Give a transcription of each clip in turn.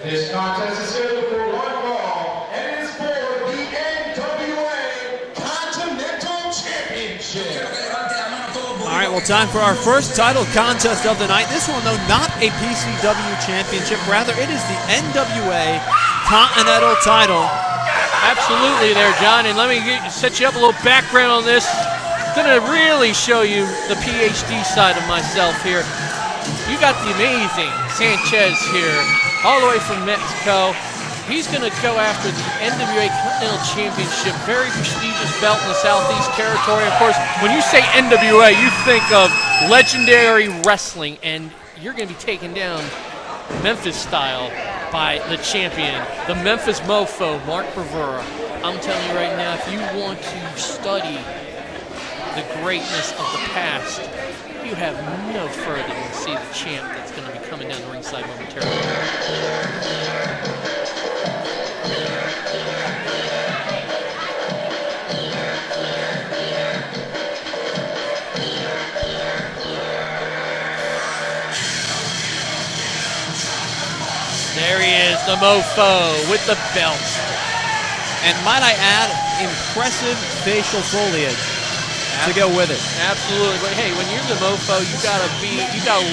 This contest is scheduled for one fall, and it is for the NWA Continental Championship. All right, well, time for our first title contest of the night. This one, though, not a PCW championship. Rather, it is the NWA Continental title. Absolutely there, John. And let me set you up a little background on this. Going to really show you the PhD side of myself here. You got the amazing Sanchezzz here, all the way from Mexico. He's going to go after the NWA Continental Championship, very prestigious belt in the Southeast Territory. Of course, when you say NWA, you think of legendary wrestling, and you're going to be taken down Memphis style by the champion, the Memphis Mofo, Mark Bravura. I'm telling you right now, if you want to study the greatness of the past, you have no further than see the champ that's going to be coming down the ringside momentarily. There he is, the Mofo with the belt. And might I add, impressive facial foliage to go with it. Absolutely. But hey, when you're the Mofo, you gotta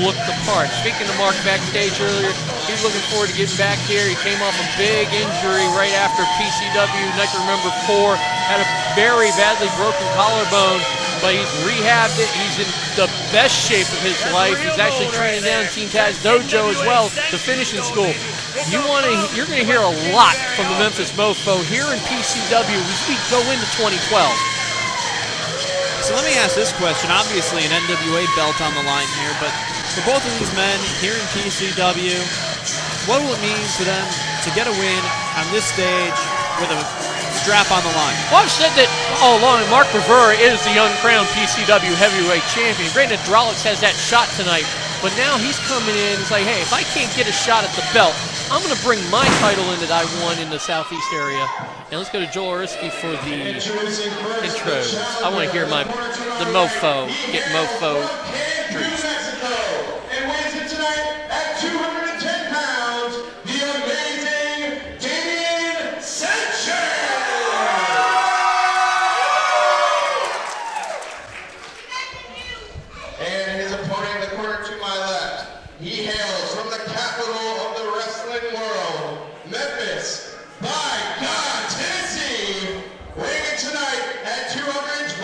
look the part. Speaking to Mark backstage earlier, he's looking forward to getting back here. He came off a big injury right after PCW, night number 4, had a very badly broken collarbone, but he's rehabbed it. He's in the best shape of his life. He's actually training down Team Taz Dojo as well, the finishing school. You're gonna hear a lot from the Memphis Mofo here in PCW as we go into 2012. So let me ask this question. Obviously an NWA belt on the line here, but for both of these men here in PCW, what will it mean for them to get a win on this stage with a strap on the line? Well, I've said that all along, Mark Bravura is the uncrowned PCW heavyweight champion. Brandon Drolix has that shot tonight, but now he's coming in. He's like, hey, if I can't get a shot at the belt, I'm going to bring my title in that I won in the Southeast area. And let's go to Joel Orisky for the intros. I want to hear the Mofo get Mofo introduced. And weighs in tonight at 210 pounds, the amazing Sanchezzz. And his opponent in the corner to my left, he hails from the capital of the wrestling world, Memphis, by God, Tennessee. Weighing in tonight at 225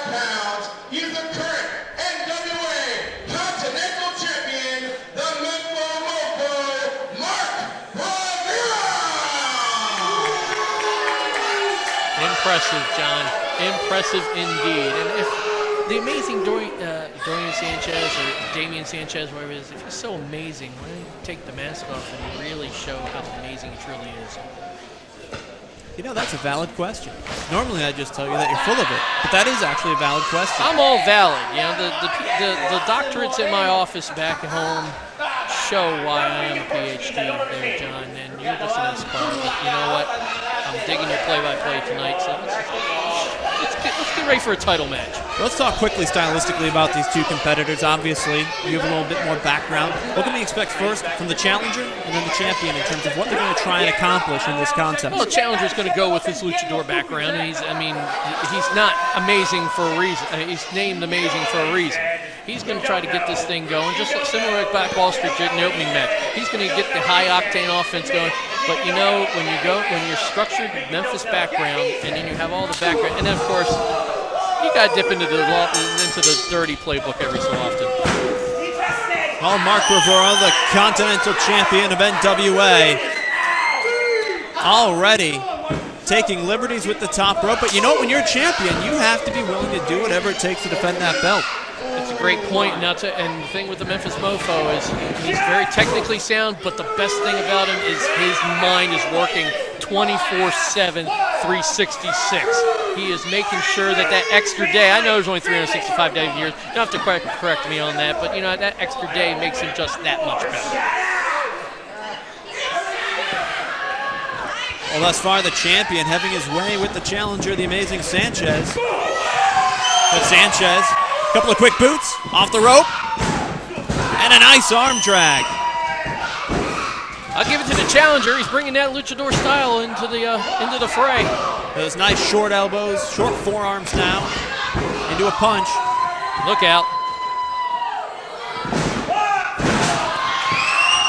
pounds, he's the current NWA Continental Champion, the Mempho Mark Bravura. Impressive, John. Impressive indeed. And if the amazing Dorian Sanchezzz or Damian Sanchezzz, whatever it is, if he's so amazing, why don't you take the mask off and really show how amazing he truly is? You know, that's a valid question. Normally I just tell you that you're full of it, but that is actually a valid question. I'm all valid. You know, the doctorates in my office back at home show why I am a PhD there, John, and you're just an inspirer. But you know what? I'm digging your play-by-play tonight, so let's get ready for a title match. Let's talk quickly stylistically about these two competitors. Obviously, you have a little bit more background. What can we expect first from the challenger and then the champion in terms of what they're going to try and accomplish in this contest? Well, the challenger's going to go with his luchador background. He's not amazing for a reason. He's named amazing for a reason. He's going to try to get this thing going, just like similar to Black Wall Street in the opening match. He's going to get the high-octane offense going. But you know, when you're structured Memphis background, and then you have all the background, and then of course, you got to dip into the dirty playbook every so often. Oh, Mark Bravura, the Continental Champion of NWA, already taking liberties with the top rope. But you know, when you're a champion, you have to be willing to do whatever it takes to defend that belt. It's a great point. And the thing with the Memphis Mofo is he's very technically sound, but the best thing about him is his mind is working 24/7, 366. He is making sure that extra day, I know there's only 365 days a year, you don't have to correct me on that, but you know, that extra day makes him just that much better. Well, thus far, the champion having his way with the challenger, the amazing Sanchezzz. But Sanchezzz, a couple of quick boots, off the rope, and a nice arm drag. I'll give it to the challenger. He's bringing that luchador style into the fray. Those nice short elbows, short forearms now, into a punch. Look out.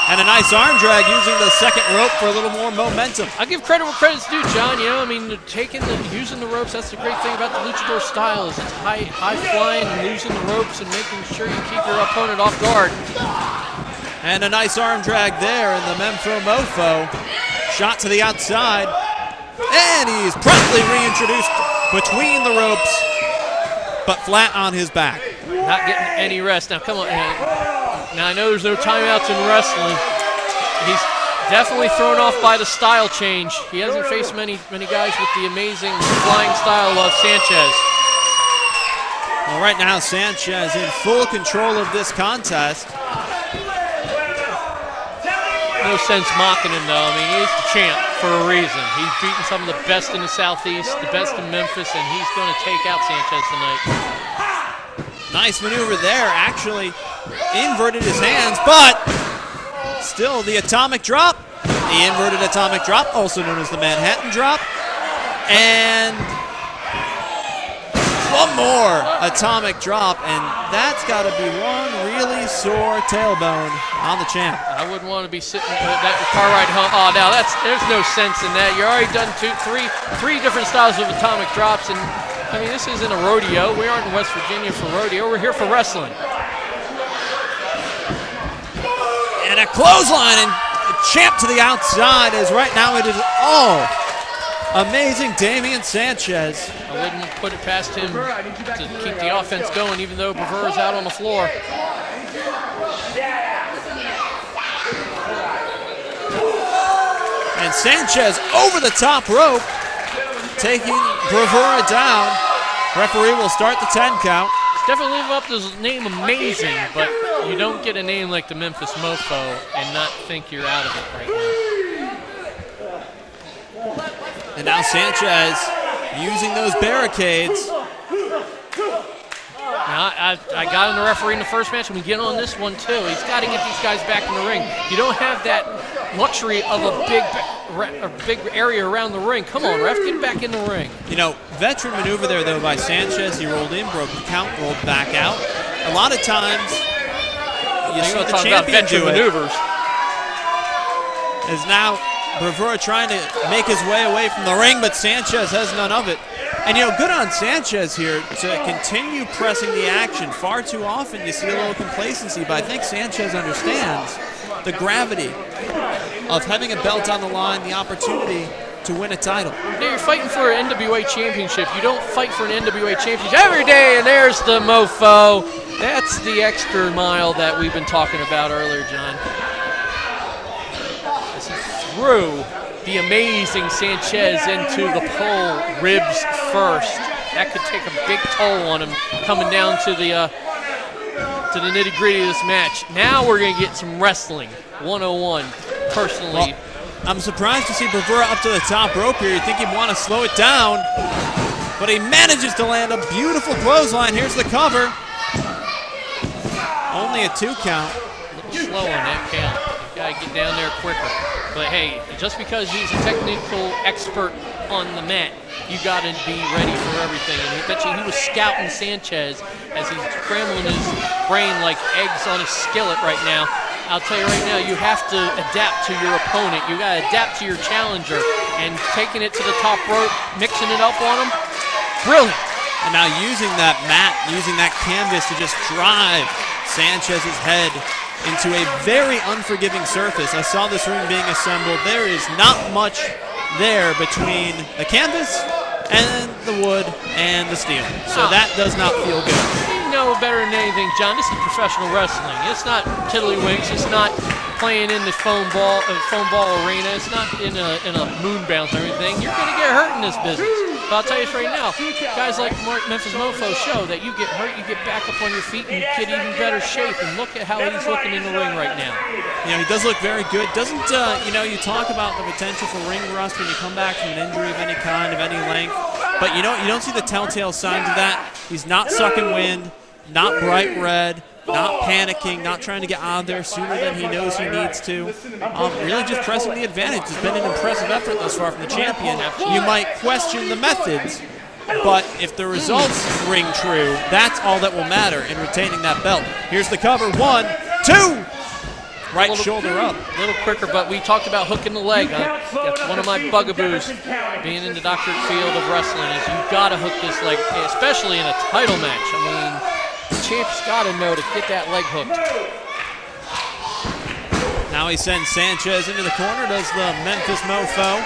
And a nice arm drag using the second rope for a little more momentum. I give credit where credit's due, John. You know, I mean, using the ropes, that's the great thing about the luchador style is it's high flying, losing the ropes, and making sure you keep your opponent off guard. And a nice arm drag there in the Mempho Mofo. Shot to the outside. And he's promptly reintroduced between the ropes, but flat on his back. Not getting any rest. Now, come on. Now, I know there's no timeouts in wrestling. He's definitely thrown off by the style change. He hasn't faced many guys with the amazing flying style of Sanchezzz. Well, right now, Sanchezzz in full control of this contest. No sense mocking him, though. I mean, he's the champ for a reason. He's beaten some of the best in the Southeast, the best in Memphis, and he's going to take out Sanchezzz tonight. Nice maneuver there. Actually inverted his hands, but still the atomic drop. The inverted atomic drop, also known as the Manhattan drop. And one more atomic drop, and that's got to be one really sore tailbone on the champ. I wouldn't want to be sitting with that car ride home. Oh, now there's no sense in that. You're already done three different styles of atomic drops, and I mean, this isn't a rodeo. We aren't in West Virginia for rodeo. We're here for wrestling. And a clothesline, and the champ to the outside as right now it is all amazing Damian Sanchezzz. I wouldn't put it past him to keep the offense going, even though Brewer is out on the floor. And Sanchezzz over the top rope, taking Brewer down. Referee will start the 10 count. Definitely live up to his name, amazing, but you don't get a name like the Memphis Mofo and not think you're out of it right now. And now Sanchezzz using those barricades. Now, I got on the referee in the first match, and we get on this one too. He's got to get these guys back in the ring. You don't have that luxury of a big area around the ring. Come on, ref, get back in the ring. You know, veteran maneuver there, though, by Sanchezzz. He rolled in, broke the count, rolled back out. A lot of times, you see the champion do it. Maneuvers. Is now Brewer trying to make his way away from the ring, but Sanchezzz has none of it. And, you know, good on Sanchezzz here to continue pressing the action. Far too often you see a little complacency, but I think Sanchezzz understands the gravity of having a belt on the line, the opportunity to win a title. Yeah, you're fighting for an NWA championship. You don't fight for an NWA championship every day, and there's the Mofo. That's the extra mile that we've been talking about earlier, John. As he threw the amazing Sanchezzz into the pole, ribs first. That could take a big toll on him coming down to the nitty-gritty of this match. Now we're going to get some wrestling 101, personally. Well, I'm surprised to see Brewer up to the top rope here. You'd think he'd want to slow it down, but he manages to land a beautiful clothesline. Here's the cover. Only a 2 count. A little slow on that count. You got to get down there quicker. But hey, just because he's a technical expert on the mat, you got to be ready for everything. And I bet you he was scouting Sanchezzz as he's scrambling his brain like eggs on a skillet right now. I'll tell you right now, you have to adapt to your opponent. You got to adapt to your challenger. And taking it to the top rope, mixing it up on him, brilliant. And now using that mat, using that canvas to just drive Sanchezz's head into a very unforgiving surface. I saw this ring being assembled. There is not much there between the canvas and the wood and the steel. So that does not feel good. You know better than anything, John, this is professional wrestling. It's not tiddlywinks. It's not playing in the foam ball arena. It's not in a moon bounce or anything. You're going to get hurt in this business. But I'll tell you this right now, guys like Memphis Mofo show that you get hurt, you get back up on your feet, and you get even better shape. And look at how he's looking in the ring right now. You know, he does look very good. Doesn't, you know, you talk about the potential for ring rust when you come back from an injury of any kind, of any length. But you don't see the telltale signs of that. He's not sucking wind, not bright red. not panicking, not trying to get out of there sooner than he knows he needs to. Really just pressing the advantage. It's been an impressive effort thus far from the champion. You might question the methods, but if the results ring true, that's all that will matter in retaining that belt. Here's the cover. 1, 2. Right shoulder up. A little quicker, but we talked about hooking the leg. That's one of my bugaboos being in the doctored field of wrestling is you've got to hook this leg, especially in a title match. I mean, the champ's got to know to get that leg hooked. Now he sends Sanchezzz into the corner, does the Memphis Mofo.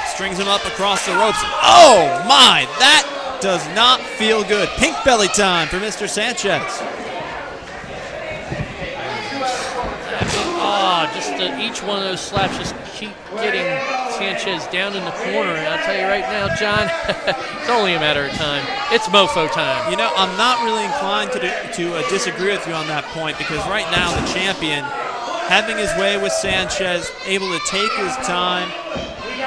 Strings him up across the ropes. Oh my, that does not feel good. Pink belly time for Mr. Sanchezzz. Each one of those slaps just keep getting Sanchezzz down in the corner. And I'll tell you right now, John, it's only a matter of time. It's Mofo time. You know, I'm not really inclined to disagree with you on that point because right now the champion, having his way with Sanchezzz, able to take his time,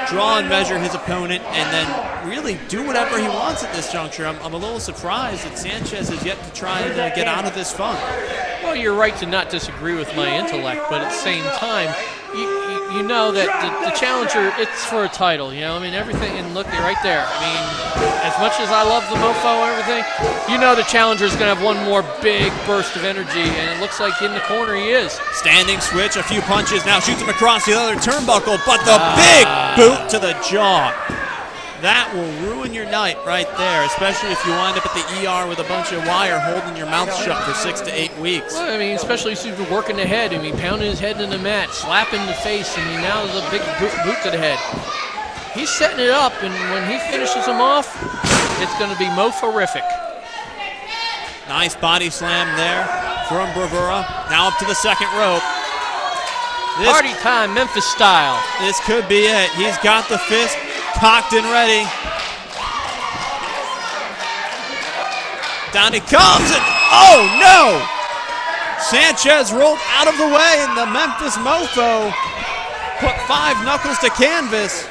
draw and measure his opponent, and then really do whatever he wants at this juncture. I'm a little surprised that Sanchezzz has yet to try and get out of this funk. Well, you're right to not disagree with my intellect, but at the same time, you know that the challenger, it's for a title, you know? I mean, everything, and look, you're right there. I mean, as much as I love the Mofo and everything, you know the challenger's going to have one more big burst of energy, and it looks like in the corner he is. Standing switch, a few punches, now shoots him across the other turnbuckle, but the big boot to the jaw. That will ruin your night right there, especially if you wind up at the ER with a bunch of wire holding your mouth shut for 6 to 8 weeks. Well, I mean, especially if he's been working the head. I mean, pounding his head in the mat, slapping the face. I mean, now there's a big boot to the head. He's setting it up, and when he finishes him off, it's going to be Mofo-rific. Nice body slam there from Bravura. Now up to the second rope. Party time, Memphis style. This could be it. He's got the fist cocked and ready. Down he comes, and oh no! Sanchezzz rolled out of the way, and the Memphis Mofo put 5 knuckles to canvas,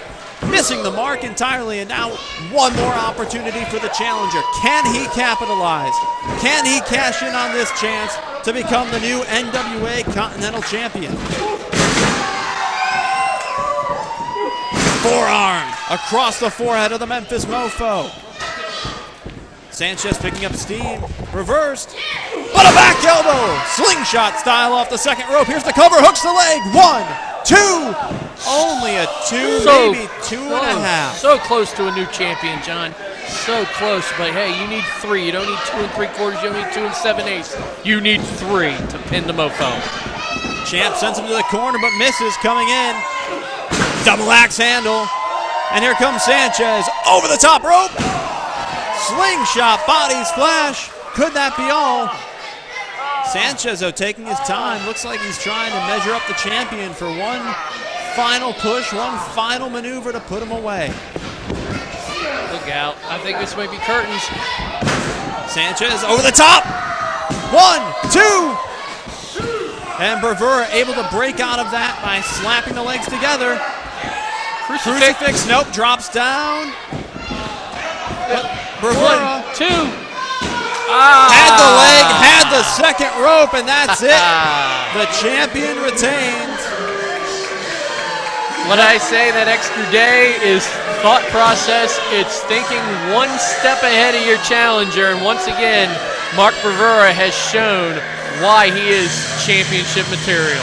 missing the mark entirely, and now one more opportunity for the challenger. Can he capitalize? Can he cash in on this chance to become the new NWA Continental Champion? Forearm across the forehead of the Memphis Mofo. Sanchezzz picking up steam, reversed, but a back elbow, slingshot style off the second rope. Here's the cover, hooks the leg, 1, 2, only a 2, maybe 2.5. So close to a new champion, John. So close, but hey, you need 3. You don't need 2 3/4. You don't need 2 7/8. You need 3 to pin the Mofo. Champ sends him to the corner, but misses coming in. Double axe handle, and here comes Sanchezzz over the top rope. Slingshot body splash. Could that be all? Sanchezzz, though, taking his time. Looks like he's trying to measure up the champion for one final push, one final maneuver to put him away. Look out. I think this might be curtains. Sanchezzz over the top. 1, 2. And Bravura able to break out of that by slapping the legs together. Crucifix, nope, drops down. But Bravura 1, 2. Had the leg, had the second rope, and that's it. The champion retains. When I say that extra day is thought process, it's thinking one step ahead of your challenger. And once again, Mark Bravura has shown why he is championship material.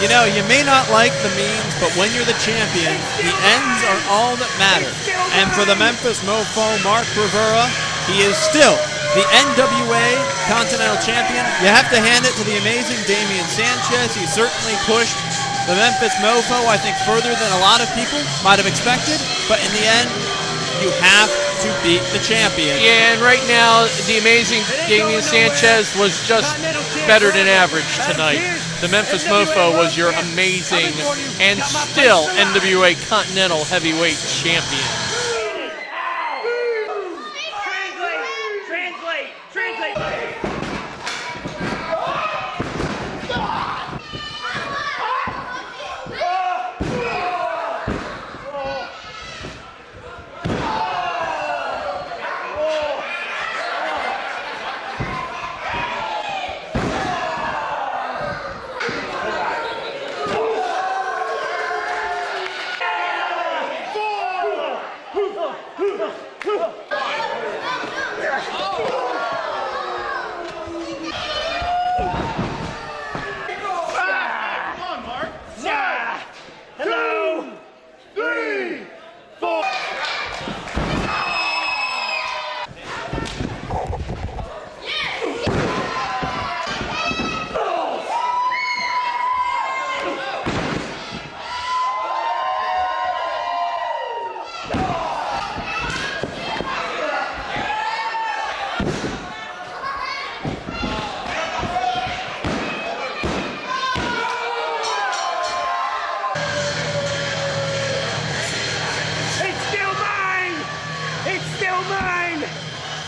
You know, you may not like the means, but when you're the champion, the ends are all that matter. And for the Memphis Mofo, Mark Bravura, he is still the NWA Continental Champion. You have to hand it to the amazing Damian Sanchezzz. He certainly pushed the Memphis Mofo, I think, further than a lot of people might have expected. But in the end, you have to beat the champion. Yeah, and right now, the amazing Damian Sanchezzz was just better than average tonight. The Memphis Mofo was your amazing and still NWA Continental Heavyweight Champion.